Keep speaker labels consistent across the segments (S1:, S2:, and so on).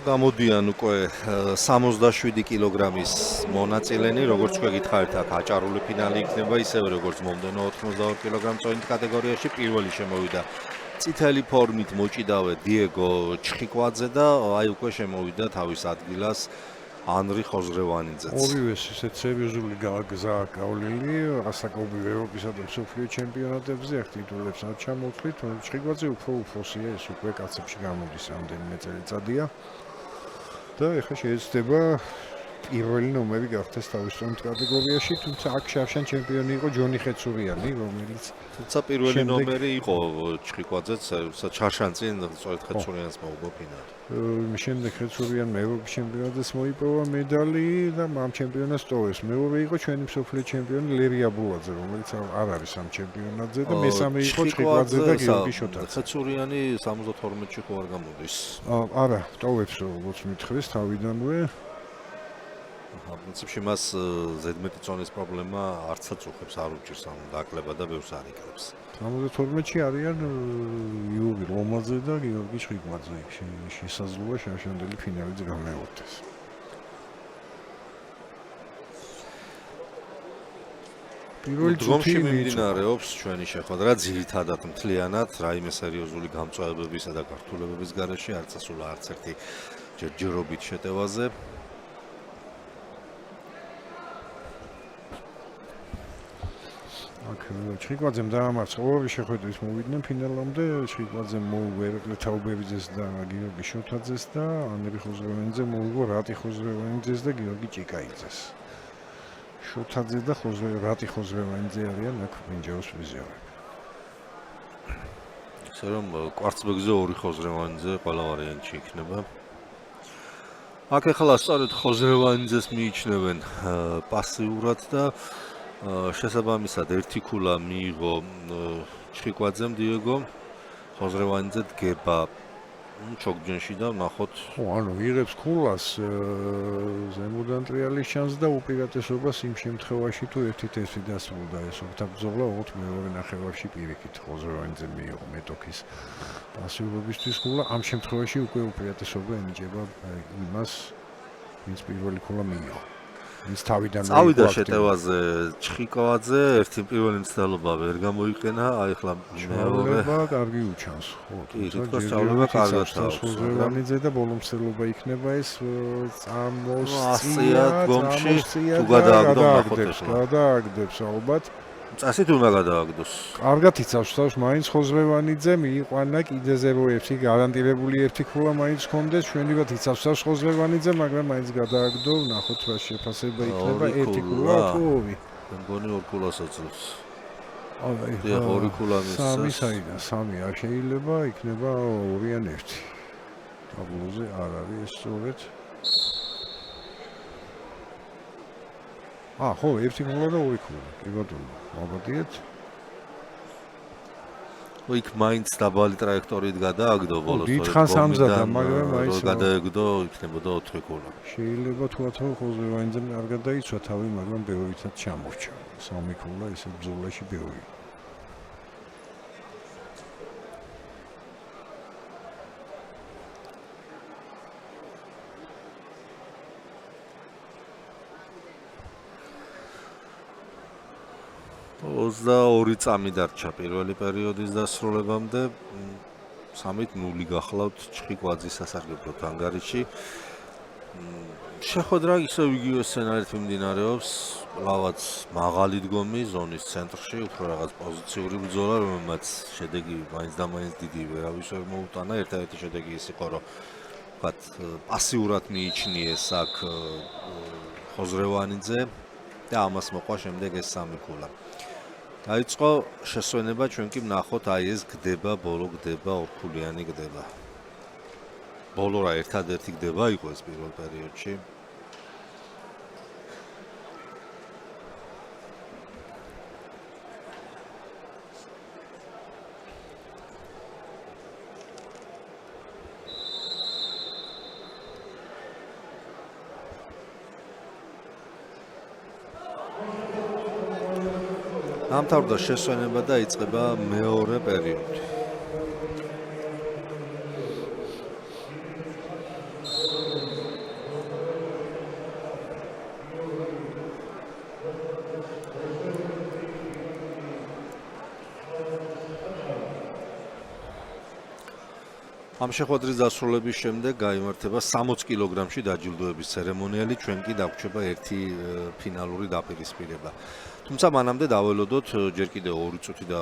S1: გამოდიან უკვე 67 კილოგრამის მონაწილენი, როგორც უკვე გითხარით, აქ აჭარული ფინალი იქნება, ისევე როგორც მომდევნო 82 კილოგრამ წონით კატეგორიაში. პირველი შემოვიდა წითელი ფორმით მოჭიდავე დიეგო ჩხიკვაძე და აი უკვე შემოვიდა თავის ადგილას ანრი ხოზრევანიძეც.
S2: ორივეს ისეთ სერიოზული გზა გავლილი, ასაკობრივ ევროპისა და მსოფლიო ჩემპიონატებზე აქ ტიტულებს არ ჩამოთვლით, ჩხიკვაძე უფროსია, ეს უკვე კაცებში გამოდის რამდენიმე წელიწადია. და ეხლა შეიძლება პირველი ნომერი გახდეს თავის კატეგორიაში, თუმცა აქ შავშან ჩემპიონი იყო ჯონი ხეცურიანი, რომელიც
S1: თუმცა პირველი ნომერი იყო ჩხიკვაძეც, ჩარშან წინ სწორედ ხეცურიანს მოუგო ფინალი.
S2: შემდეგ ხეცურიანმა ევროპის ჩემპიონატზე მოიპოვა медали და ამ ჩემპიონატს ტოვეს. მეორე იყო ჩვენი მსოფლიო ჩემპიონი ლერია ბულაძე, რომელიც არ არის ამ ჩემპიონატზე და მესამე იყო ჩხიკვაძე და გიორგი შოთაძე.
S1: ხეცურიანი 72-ში ხო არ გამოდის?
S2: არა, ტოვებს როგორც მითხრეს თავიდანვე.
S1: პრინციპში მას ზედმეტი წონის პრობლემა არცაც უხებს არ უჭირს ამ დაკლება და ბევრს არ იკრებს.
S2: 72-ში არიან იუგი ლომაძე და გიორგი ჩხიკვაძე. შესაძლოა შავშანდელი ფინალიც გამეორდეს. პირველ
S1: ჯგუფში მიმდინარეობს ჩვენი შეხვედრა ძირითადად მთლიანად რაიმე სერიოზული გამწვავებებისა და გართულებების გარეშე არ წასულა არც ერთი ჯერჯერობით შეტევაზე.
S2: ჩხიკვაძემ დაამარცხა ორი შეხვედრის მოვიდნენ ფინალამდე, ჩხიკვაძემ მოუგო ერეკლე თაუბევიძეს და გიორგი შოთაძეს და ანრი ხოზრევანიძე მოუგო რატი ხოზრევანიძეს და გიორგი ჭიკაიძეს. შოთაძე და რატი ხოზრევანიძე არიან აქ ბრინჯაოს პრიზიორები.
S1: ისე რომ კვარცხლბეკზე ორი ხოზრევანიძე ყველა ვარიანტში იქნება. აქ ახლა სწორედ ხოზრევანიძეს მიიჩნევენ პასიურად და შესაბამისად ერთი ქულა მიიღო ჩხიკვაძემ დიეგო, ხოზრევანიძე დგება ჩოგჯენში და ნახოთ.
S2: ხო, ანუ იღებს ქულას ზემოდან ტრიალის შანსს და უპირატესობას იმ შემთხვევაში თუ ერთი ტესტი დასრულდა ეს ოქთაბრძოლა, ოღონდ მეორე ნახევარში პირიქით ხოზრევანიძე მიიღო მეტოქის პასიურობისთვის ქულა. ამ შემთხვევაში უკვე უპირატესობა ენიჭება იმას, ვინც პირველი ქულა მიიღო. ის თავიდან
S1: წავიდა შეტევაზე ჩხიკვაძე, ერთი პირველი მცდელობა ვერ გამოიყენა, აი ახლა
S2: მეორე კარგი უჩანს, ხო,
S1: თითქოს სწავლება კარგად თავს.
S2: ხოზრევანიძე და ბოლო მცდელობა იქნება ეს
S1: წამოსწია დგომში თუ გადააგდებს
S2: ალბათ.
S1: წასით უნდა გადააგდოს.
S2: კარგად იცავს თავს მაინც ხოზრევანიძე მიიყვანა კიდეზე რო ერთი გარანტირებული ერთი ქულა მაინც ჰქონდეს, ჩვენივად იცავს თავს ხოზრევანიძე, მაგრამ მაინც გადააგდო, ნახოთ რა შეფასება იქნება ერთი ქულა თუ ორი.
S1: მგონი ორ ქულას აძლევს.
S2: აი,
S1: ორი ქულა მისცეს.
S2: სამი საიდან, სამი არ შეიძლება, იქნება ორი ან ერთი. ტაბლოზე არ არის ეს სწორედ. ხო, ერთი ქულა და ორი ქულა. კი ბატონო. მოგდიეთ.
S1: იქ მაინც დაბალი ტრაექტორით გადააგდო ბოლოს.
S2: დიდხანს ამზადა, მაგრამ მაინც
S1: გადააგდო, იქნებოდა 4 ქულა.
S2: შეიძლება თქვათ, რომ ხოზრევანიძემ არ გადაიცვა თავი, მაგრამ ბევრითაც ჩამორჩა. სამი ქულა ისე ბრძოლაში ბევრი.
S1: ორი წამი დარჩა პირველი პერიოდის დასრულებამდე. 3-0 გახლავთ ჩხიკვაძის სასარგებლოდ ანგარიში. შეხვედრა ისევ იგივე სცენარით მიმდინარეობს, ლავაც მაღალი დგომი ზონის ცენტრში, უფრო რაღაც პოზიციური ბრძოლა, რომელმაც შედეგი მაინც და მაინც დიდი ვერავის ვერ მოუტანა. ერთადერთი შედეგი ის იყო, რომ ვთქვათ, პასიურად მიიჩნიეს აქ ხოზრევანიძე და ამას მოყვა შემდეგ ეს სამი ქულა. დაიწყო შესვენება, ჩვენ კი ვნახოთ, აი ეს გდება, ბოლო გდება, ორქულიანი გდება. ბოლო რა ერთადერთი გდება იყო ეს პირველ პერიოდში. დამთავრდა შესვენება და იწყება მეორე პერიოდი. ამ შეხვედრის დასრულების შემდეგ გაიმართება 60 კილოგრამში დაჯილდოების ცერემონიალი, ჩვენ კი დაგვრჩება ერთი ფინალური დაპირისპირება. თუმცა მანამდე დაველოდოთ ჯერ კიდევ 2 წუთი და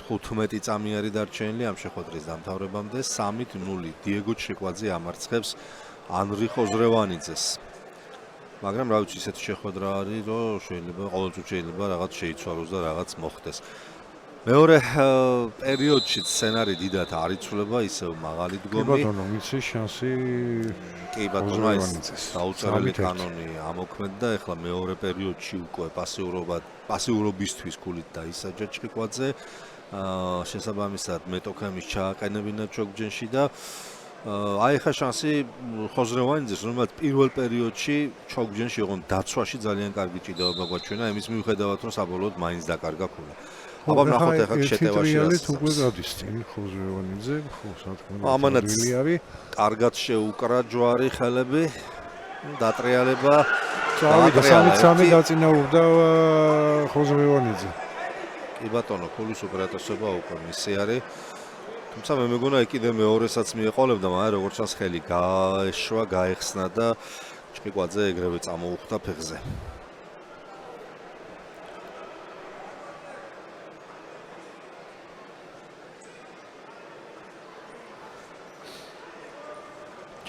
S1: 35 წამი არის დარჩენილი ამ შეხვედრის დამთავრებამდე 3-0 დიეგო ჩრიკვაძე ამარცხებს ანრი ხოზრევანიძეს. მაგრამ რა ვიცი, ისეთი შეხვედრა არის, რომ შეიძლება ყოველთვის შეიძლება რაღაც შეიცვალოს და რაღაც მოხდეს. მეორე პერიოდში სცენარი დიდად არ იცვლება, ისევ მაღალი დგომი.
S2: კი ბატონო, მიცი შანსი
S1: კი ბატონო, ეს დაუწერელი კანონი ამოქმედდა, ეხლა მეორე პერიოდში უკვე პასიურობისთვის ქულით დაისაჯა ჩრიკვაძე. შესაბამისად მეტოქემის ჩააყენებინა ჩოგჯენში და აი ხა შანსი ხოზრევანიძეს, რომელიც პირველ პერიოდში ჩოგჯენში იყო დაცვაში ძალიან კარგი ჭიდაობა გვაჩვენა, იმის მიუხედავად რომ საბოლოოდ მაინც დაკარგა ქულა. აბა ნახოთ ახლა შეტევაში
S2: არის უკვე გადის წინ ხოზრევანიძე, ხო სათქმელად
S1: ამანაც
S2: არის.
S1: კარგად შეუკრა ჯვარი ხელები, დატრიალება.
S2: წავიდა 3-3 დაწინაურდა ხოზრევანიძე.
S1: კი ბატონო, ქულის უპირატესობა უკვე მისი არის. თუმცა მე მეგონა კიდე მეორესაც მიეყოლებდა, მაგრამ როგორც ჩანს ხელი გაეშვა, გაეხსნა და ჩრიკვაძე ეგრევე წამოუხვდა ფეხზე.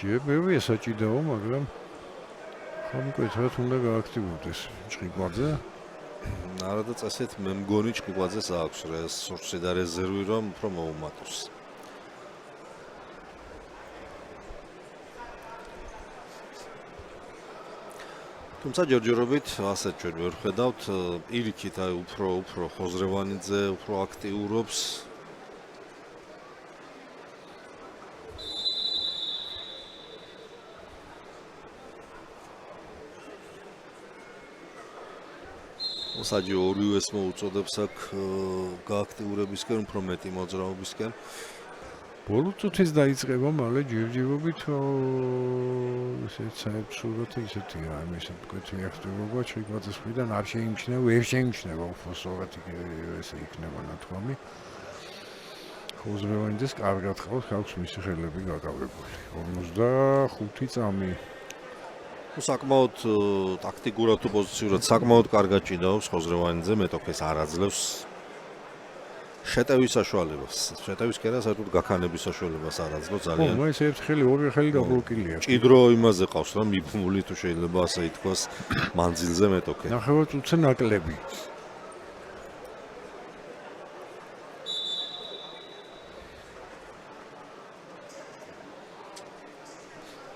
S2: ჯებები ესაჭიდაო, მაგრამ ხომკეთრად უნდა გააქტივდეს ჩრიკვაძე.
S1: არა და წესით მე მგონი ჩრიკვაძეს აქვს რესურსი და რეზერვი რომ უფრო მოუმატოს. თუმცა ჯერჯერობით ასეთ ჩვენ ვერ ხედავთ, პირიქით აი უფრო ხოზრევანიძე უფრო აქტიურობს. საჯი ორივეს მოუწოდებს აქ გააქტიურებისკენ, უფრო მეტი მოძრაობისკენ.
S2: ბოლო წუთის დაიწყება მალე ჯერჯერობით ესეც საერთოდ ისეთია, ისეთ მკვეთრი აქტივობა ჩრიკვაძეს მხრიდან არ შეიმჩნევა უფრო სწორად ესე იქნება ნათქვამი. ხოზრევანიძეს კარგად ხავს მისი ხელები გაკავებული. 55 წამი.
S1: საკმაოდ ტაქტიკურად თუ პოზიციურად საკმაოდ კარგად ჭიდაობს ხოზრევანიძე, მეტოქეს არ აძლევს შეტევის საშუალებას. შეტევის კი არა, საერთოდ გაქანების საშუალებას არ აძლევს ძალიან.
S2: ხო, ეს ერთ ხელი, ორი ხელი დაბლოკილია.
S1: ჭიდრო იმაზე ყავს რა, მიბმული თუ შეიძლება ასე ითქვას, მანძილზე მეტოქე.
S2: ნახევარ წუთზე ნაკლები.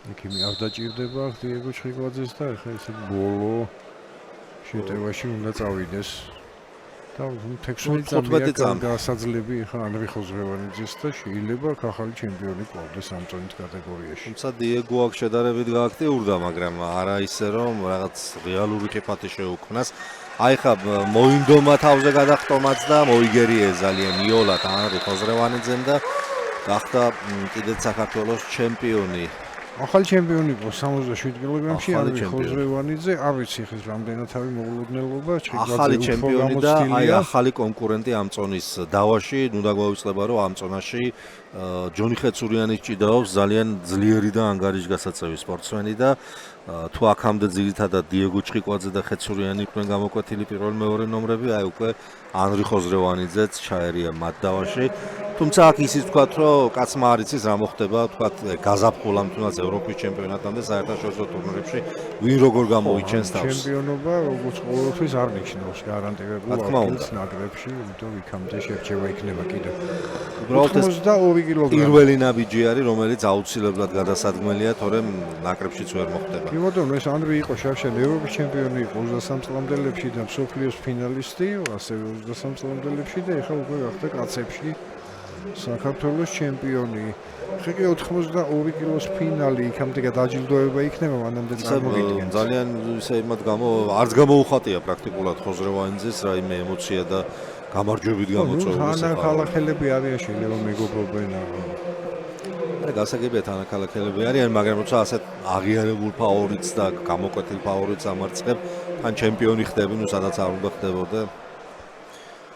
S2: იქიმი არ დაჭირდება დიეგო ჩრიკვაძეს და ეხლა ესე ბოლო შეტევაში უნდა წავიდეს. და 16 წამი გასაძლები ხა ანრი ხოზრევანიძეს და შეიძლება ახალი ჩემპიონი ყვავდეს ამ წონით კატეგორიაში.
S1: თუმცა დიეგო აქ შედარებით გააქტიურდა, მაგრამ არა ისე რომ რაღაც რეალური შეფათი შეუქმნას. აი ხა მოინდომა თავზე გადახტომაც და მოიგერიე ძალიან იოლად ანრი ხოზრევანიძემ და გახდა კიდეც საქართველოს ჩემპიონი.
S2: ახალი ჩემპიონი იყო 67 კილოგრამში ანრი ხოზრევანიძე, არ ვიცი ხეს რამდენად არის მოულოდნელობა,
S1: ახალი ჩემპიონი და აი ახალი კონკურენტი ამ წონის დავაში, უნდა გვაუწყდება რომ ამ წონაში ჯონი ხეცურიანის ჭიდაობს ძალიან ძლიერი და ანგარიშგასაწევი სპორტსმენი და თუ აქამდე ძირითადად დიეგო ჩრიკვაძე და ხეცურიანი იყვნენ გამოკვეთილი პირველ-მეორე ნომრები, აი უკვე ანრი ხოზრევანიძეც ჩაერია მათ დავაში. თუმცა აქ ისიც ვთქვათ, რომ კაცმა არ იცის რა მოხდება, ვთქვათ, გაზაფხულ ამ თუნდაც ევროპის ჩემპიონატამდე საერთაშორისო ტურნირებში ვინ როგორ გამოიჩენს თავს.
S2: ჩემპიონობა როგორც ყოველთვის არ ნიშნავს გარანტირებულ ადგილს ნაკრებში, იმიტომ იქამდე შერჩევა იქნება კიდევ.
S1: უბრალოდ ეს
S2: 82 კილოგრამი.
S1: პირველი ნაბიჯი არის, რომელიც აუცილებლად გადასადგმელია, თორემ ნაკრებშიც ვერ მოხდება.
S2: კი ბატონო, ეს ანრი იყო შავშან ევროპის ჩემპიონი იყო 23 წლამდელებში და მსოფლიოს ფინალისტი, ასევე 23 წლამდელებში და ეხლა უკვე გახდა კაცებში საქართველოს ჩემპიონი. ხეკი 82 კილოს ფინალი, იქამდე დაჯილდოება იქნება, მანამდე წარმოგიდგენთ.
S1: ძალიან ისე იმათ არც გამოუხატია პრაქტიკულად ხოზრევანიძეს რაიმე ემოცია და გამარჯვებით გამოწვეულს.
S2: თანახალახელები არიან, შეიძლება მეგობრობენ.
S1: არა, გასაგებია თანახალახელები არიან, მაგრამ როცა ასეთ აღიარებულ ფავორიტს და გამოკვეთილ ფავორიტს ამარცხებ, თან ჩემპიონი ხდები, ну სადაც არ უნდა ხდებოდე.